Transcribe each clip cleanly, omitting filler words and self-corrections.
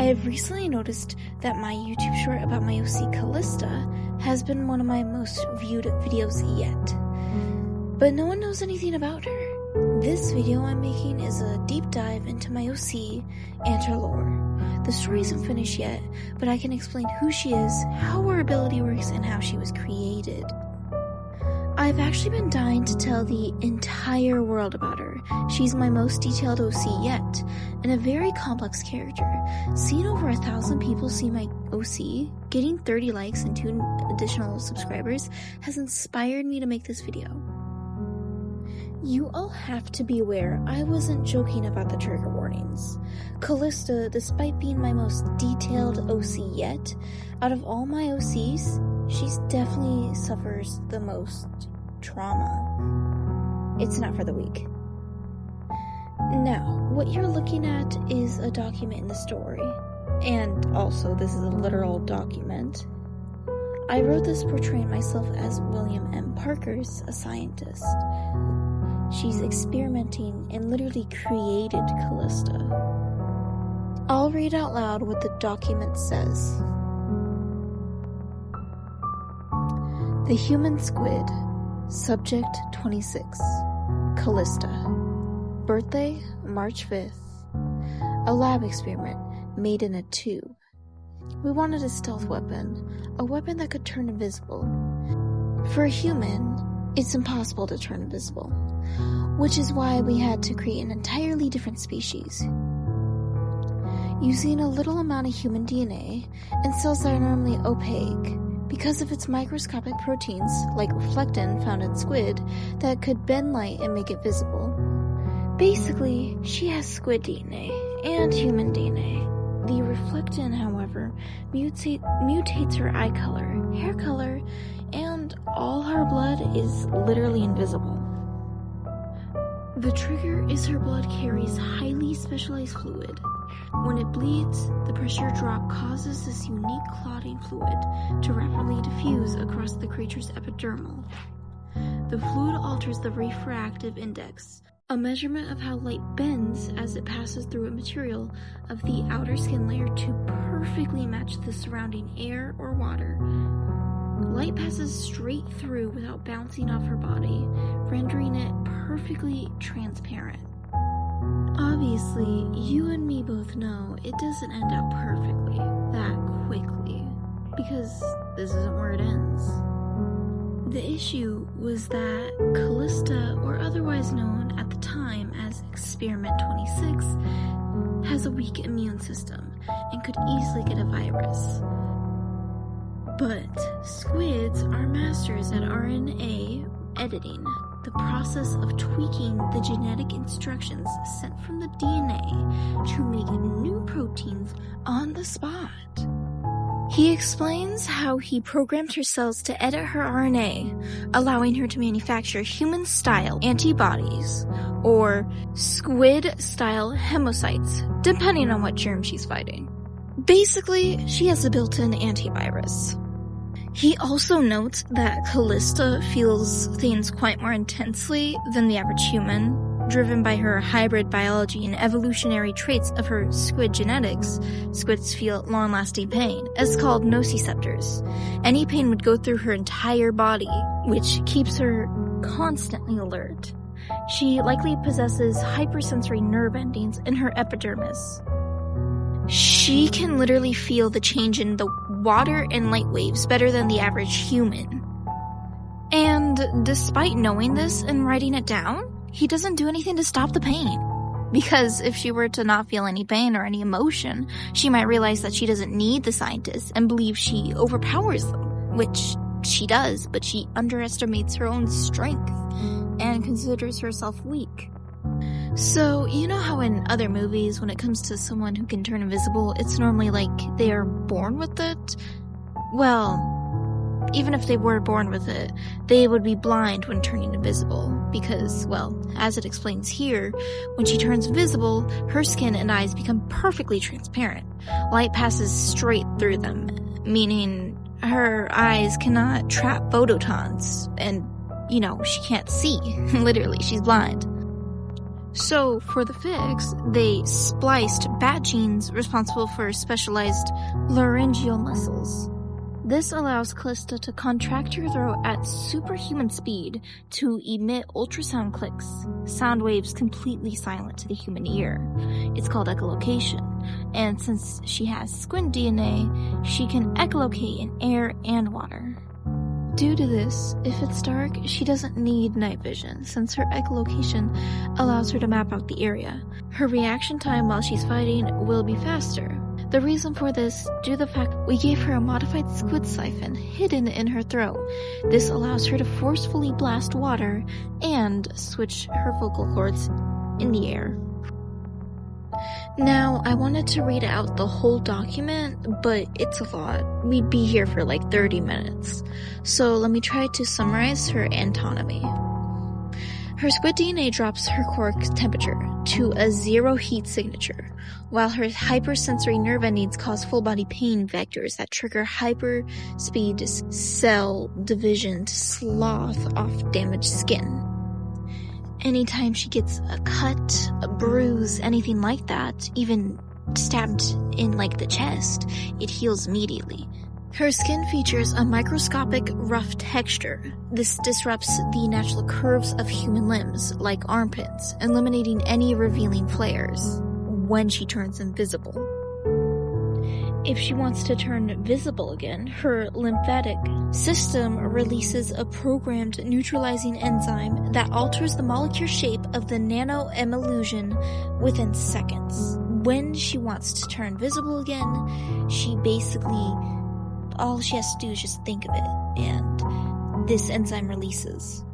have recently noticed that my YouTube short about my OC Kalista has been one of my most viewed videos yet. But no one knows anything about her. This video I'm making is a deep dive into my OC and her lore. The story isn't finished yet, but I can explain who she is, how her ability works, and how she was created. I've actually been dying to tell the entire world about her. She's my most detailed OC yet, and a very complex character. Seeing over 1,000 people see my OC, getting 30 likes and 2 additional subscribers has inspired me to make this video. You all have to be aware I wasn't joking about the trigger warnings. Kalista, despite being my most detailed OC yet, out of all my OCs, she definitely suffers the most trauma. It's not for the weak. Now, what you're looking at is a document in the story, and also this is a literal document. I wrote this portraying myself as William M. Parker's a scientist. She's experimenting and literally created Calista. I'll read out loud what the document says. The Human Squid, Subject 26, Calista. Birthday, March 5th. A lab experiment made in a tube. We wanted a stealth weapon, a weapon that could turn invisible. For a human, it's impossible to turn invisible, which is why we had to create an entirely different species. Using a little amount of human DNA and cells that are normally opaque because of its microscopic proteins like reflectin found in squid that could bend light and make it visible. Basically, she has squid DNA and human DNA. The reflectin, however, mutates her eye color, hair color, and all her blood is literally invisible. The trigger is her blood carries highly specialized fluid. When it bleeds, the pressure drop causes this unique clotting fluid to rapidly diffuse across the creature's epidermal. The fluid alters the refractive index, a measurement of how light bends as it passes through a material of the outer skin layer to perfectly match the surrounding air or water. Light passes straight through without bouncing off her body, rendering it perfectly transparent. Obviously, you and me both know it doesn't end out perfectly that quickly, because this isn't where it ends. The issue was that Kalista, or otherwise known at the time as Experiment 26, has a weak immune system and could easily get a virus. But squids are masters at RNA editing, the process of tweaking the genetic instructions sent from the DNA to make new proteins on the spot. He explains how he programmed her cells to edit her RNA, allowing her to manufacture human-style antibodies, or squid-style hemocytes, depending on what germ she's fighting. Basically, she has a built-in antivirus. He also notes that Kalista feels things quite more intensely than the average human, driven by her hybrid biology and evolutionary traits of her squid genetics. Squids feel long-lasting pain, as called nociceptors. Any pain would go through her entire body, which keeps her constantly alert. She likely possesses hypersensory nerve endings in her epidermis. She can literally feel the change in the water and light waves better than the average human. And despite knowing this and writing it down, he doesn't do anything to stop the pain. Because if she were to not feel any pain or any emotion, she might realize that she doesn't need the scientists and believe she overpowers them, which she does, but she underestimates her own strength and considers herself weak. So, you know how in other movies, when it comes to someone who can turn invisible, it's normally like they are born with it? Well, even if they were born with it, they would be blind when turning invisible, because, well, as it explains here, when she turns invisible, her skin and eyes become perfectly transparent. Light passes straight through them, meaning her eyes cannot trap photons, and, she can't see. Literally, she's blind. So, for the fix, they spliced bat genes responsible for specialized laryngeal muscles. This allows Kalista to contract her throat at superhuman speed to emit ultrasound clicks, sound waves completely silent to the human ear. It's called echolocation, and since she has squid DNA, she can echolocate in air and water. Due to this, if it's dark, she doesn't need night vision, since her echolocation allows her to map out the area. Her reaction time while she's fighting will be faster. The reason for this, due to the fact we gave her a modified squid siphon hidden in her throat. This allows her to forcefully blast water and switch her vocal cords in the air. Now, I wanted to read out the whole document, but it's a lot. We'd be here for like 30 minutes. So let me try to summarize her anatomy. Her squid DNA drops her core temperature to a 0 heat signature, while her hypersensory nerve endings cause full-body pain vectors that trigger hyperspeed cell division to slough off damaged skin. Anytime she gets a cut, a bruise, anything like that, even stabbed in like the chest, it heals immediately. Her skin features a microscopic rough texture. This disrupts the natural curves of human limbs, like armpits, eliminating any revealing flares when she turns invisible. If she wants to turn visible again, her lymphatic system releases a programmed neutralizing enzyme that alters the molecular shape of the nanoemulsion within seconds. When she wants to turn visible again, she basically, all she has to do is just think of it, and this enzyme releases.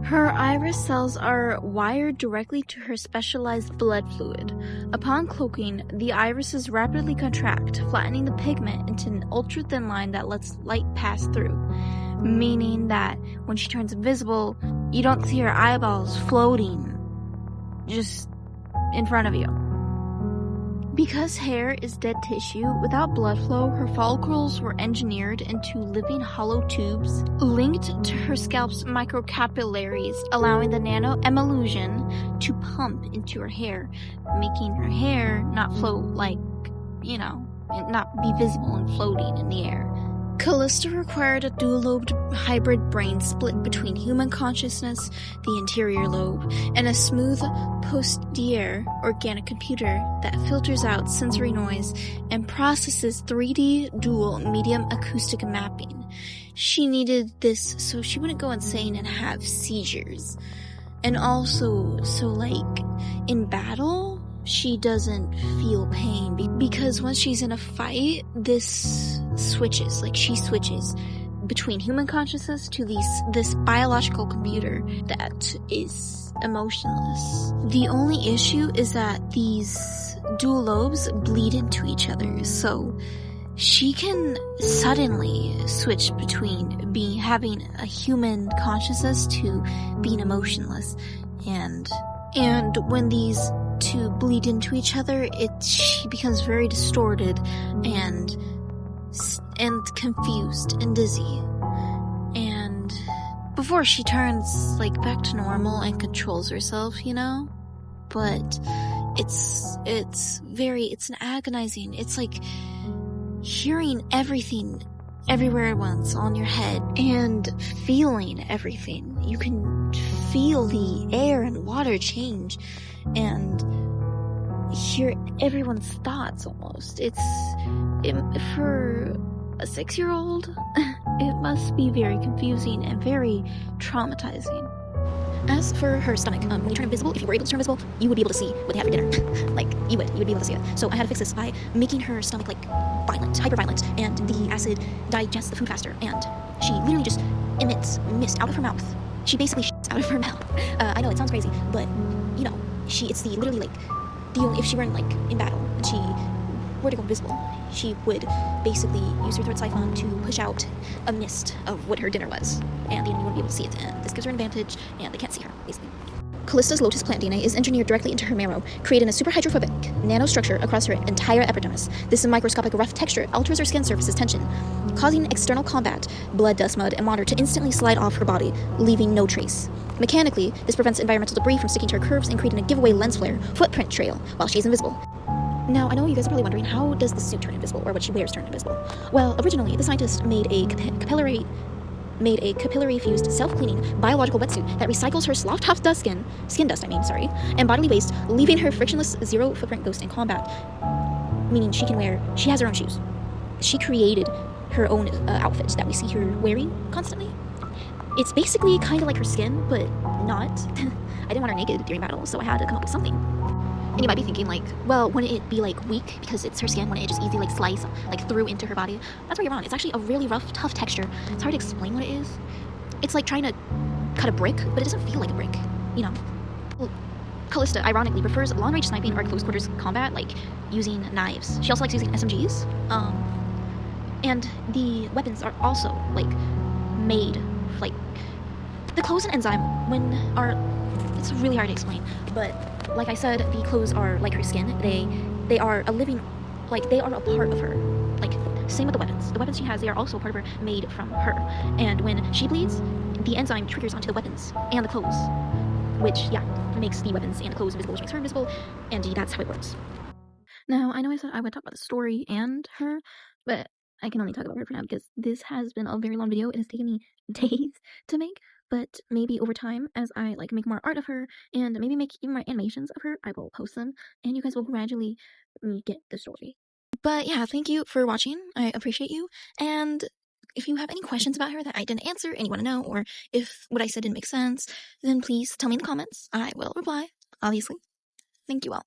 Her iris cells are wired directly to her specialized blood fluid. Upon cloaking, the irises rapidly contract, flattening the pigment into an ultra-thin line that lets light pass through, meaning that when she turns invisible, you don't see her eyeballs floating just in front of you. Because hair is dead tissue, without blood flow, her follicles were engineered into living hollow tubes linked to her scalp's microcapillaries, allowing the nanoemulsion to pump into her hair, making her hair not float like, not be visible and floating in the air. Calista required a dual-lobed hybrid brain split between human consciousness, the anterior lobe, and a smooth posterior organic computer that filters out sensory noise and processes 3D dual medium acoustic mapping. She needed this so she wouldn't go insane and have seizures. And also, in battle, she doesn't feel pain because when she's in a fight, she switches between human consciousness to this biological computer that is emotionless. The only issue is that these dual lobes bleed into each other, so she can suddenly switch between having a human consciousness to being emotionless, and when these two bleed into each other, she becomes very distorted and confused and dizzy. And before she turns back to normal and controls herself, but it's an agonizing, it's like hearing everything everywhere at once on your head and feeling everything. You can feel the air and water change and hear everyone's thoughts almost. For a 6-year-old, it must be very confusing and very traumatizing. As for her stomach, when you turn invisible, if you were able to turn invisible, you would be able to see what they have for dinner. you would be able to see it. So I had to fix this by making her stomach violent, hyper violent, and the acid digests the food faster, and she literally just emits mist out of her mouth. She basically shits out of her mouth. I know it sounds crazy, but it's literally the only, if she were in battle and she were to go invisible, she would basically use her throat siphon to push out a mist of what her dinner was, and the enemy wouldn't be able to see it, and this gives her an advantage, and they can't see her, basically. Calista's lotus plant DNA is engineered directly into her marrow, creating a super hydrophobic nanostructure across her entire epidermis. This microscopic rough texture alters her skin surface's tension, causing external combat, blood, dust, mud, and water to instantly slide off her body, leaving no trace. Mechanically, this prevents environmental debris from sticking to her curves and creating a giveaway lens flare footprint trail while she's invisible. Now, I know you guys are probably wondering, how does the suit turn invisible, or what she wears turn invisible? Well, originally, the scientist made a capillary-fused, self-cleaning biological wetsuit that recycles her slough-topped skin dust, and bodily waste, leaving her frictionless zero-footprint ghost in combat, meaning she has her own shoes. She created her own outfit that we see her wearing constantly. It's basically kind of like her skin, but not. I didn't want her naked during battle, so I had to come up with something. And you might be thinking, like, well, wouldn't it be, like, weak because it's her skin? Wouldn't it just easily, like, slice, like, through into her body? That's where you're wrong. It's actually a really rough, tough texture. It's hard to explain what it is. It's like trying to cut a brick, but it doesn't feel like a brick, you know? Well, Kalista, ironically, prefers long-range sniping or close-quarters combat, like using knives. She also likes using SMGs. And the weapons are also, like, made, like, the clothes and enzyme, it's really hard to explain, but like I said, the clothes are like her skin. They are a living, like, they are a part of her. Like, same with the weapons. The weapons she has, they are also part of her, made from her. And when she bleeds, the enzyme triggers onto the weapons and the clothes, which, yeah, makes the weapons and the clothes invisible, which makes her invisible, and that's how it works. Now, I know I said I would talk about the story and her, but I can only talk about her for now because this has been a very long video. It has taken me days to make, but maybe over time, as I like make more art of her and maybe make even more animations of her, I will post them and you guys will gradually get the story. But yeah, thank you for watching. I appreciate you. And if you have any questions about her that I didn't answer and you want to know, or if what I said didn't make sense, then please tell me in the comments. I will reply, obviously. Thank you all.